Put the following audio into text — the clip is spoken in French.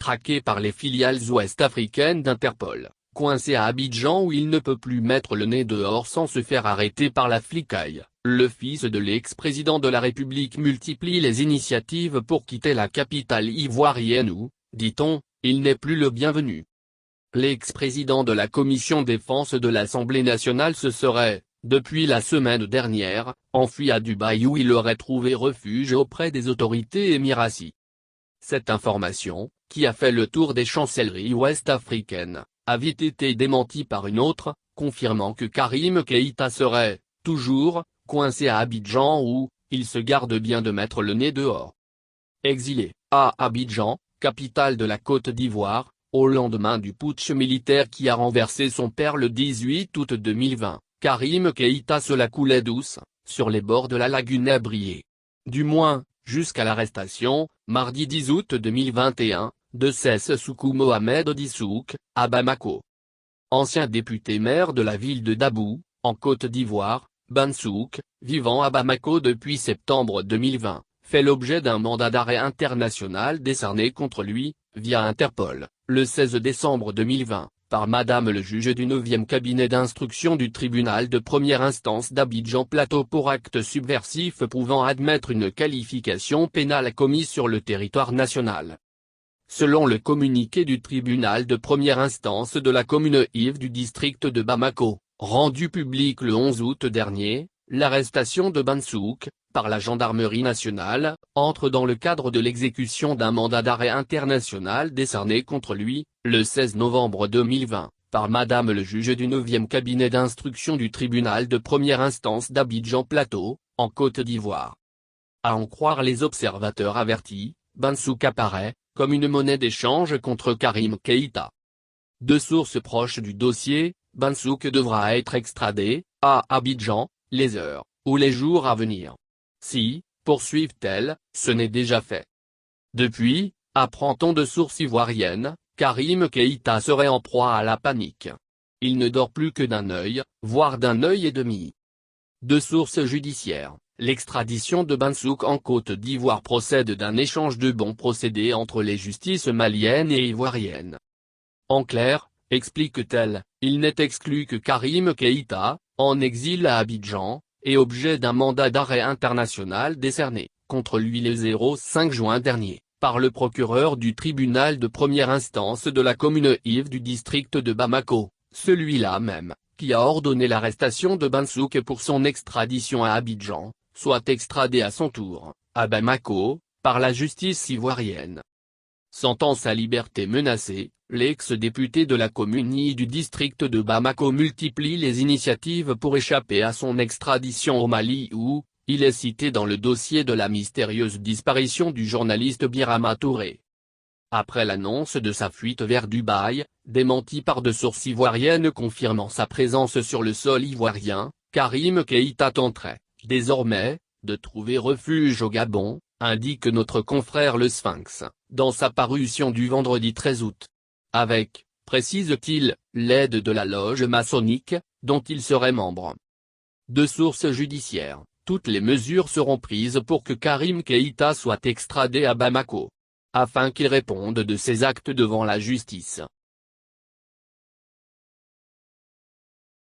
traqué par les filiales ouest-africaines d'Interpol, coincé à Abidjan où il ne peut plus mettre le nez dehors sans se faire arrêter par la flicaille. Le fils de l'ex-président de la République multiplie les initiatives pour quitter la capitale ivoirienne où, dit-on, il n'est plus le bienvenu. L'ex-président de la commission défense de l'Assemblée nationale se serait, depuis la semaine dernière, enfui à Dubaï où il aurait trouvé refuge auprès des autorités émiraties. Cette information, qui a fait le tour des chancelleries ouest-africaines, a vite été démentie par une autre, confirmant que Karim Keïta serait, toujours, coincé à Abidjan où, il se garde bien de mettre le nez dehors. Exilé, à Abidjan, capitale de la Côte d'Ivoire, au lendemain du putsch militaire qui a renversé son père le 18 août 2020, Karim Keïta se la coulait douce, sur les bords de la lagune Abrié. Du moins, jusqu'à l'arrestation, mardi 10 août 2021, de Sessoukou Mohamed Dissouk, à Bamako. Ancien député-maire de la ville de Dabou, en Côte d'Ivoire, Bansouk, vivant à Bamako depuis septembre 2020, fait l'objet d'un mandat d'arrêt international décerné contre lui, via Interpol, le 16 décembre 2020, par Madame le juge du 9e cabinet d'instruction du tribunal de première instance d'Abidjan Plateau pour acte subversif pouvant admettre une qualification pénale commise sur le territoire national. Selon le communiqué du tribunal de première instance de la commune Yves du district de Bamako, rendu public le 11 août dernier, l'arrestation de Bansouk, par la gendarmerie nationale, entre dans le cadre de l'exécution d'un mandat d'arrêt international décerné contre lui, le 16 novembre 2020, par Madame le juge du 9e cabinet d'instruction du tribunal de première instance d'Abidjan Plateau, en Côte d'Ivoire. À en croire les observateurs avertis, Bansouk apparaît, comme une monnaie d'échange contre Karim Keïta. De sources proches du dossier, Bansouk devra être extradé, à Abidjan, les heures, ou les jours à venir. Si, poursuivent-elles, ce n'est déjà fait. Depuis, apprend-on de sources ivoiriennes, Karim Keïta serait en proie à la panique. Il ne dort plus que d'un œil, voire d'un œil et demi. De sources judiciaires, l'extradition de Bansouk en Côte d'Ivoire procède d'un échange de bons procédés entre les justices maliennes et ivoiriennes. En clair, explique-t-elle, il n'est exclu que Karim Keïta, en exil à Abidjan, est objet d'un mandat d'arrêt international décerné, contre lui le 5 juin dernier, par le procureur du tribunal de première instance de la commune Yves du district de Bamako, celui-là même, qui a ordonné l'arrestation de Bansouk pour son extradition à Abidjan, soit extradé à son tour, à Bamako, par la justice ivoirienne. Sentant sa liberté menacée, l'ex-député de la commune I du district de Bamako multiplie les initiatives pour échapper à son extradition au Mali où, il est cité dans le dossier de la mystérieuse disparition du journaliste Birama Touré. Après l'annonce de sa fuite vers Dubaï, démentie par de sources ivoiriennes confirmant sa présence sur le sol ivoirien, Karim Keïta tenterait, désormais, de trouver refuge au Gabon, indique notre confrère le Sphinx, dans sa parution du vendredi 13 août. Avec, précise-t-il, l'aide de la loge maçonnique, dont il serait membre. De sources judiciaires, toutes les mesures seront prises pour que Karim Keïta soit extradé à Bamako, afin qu'il réponde de ses actes devant la justice.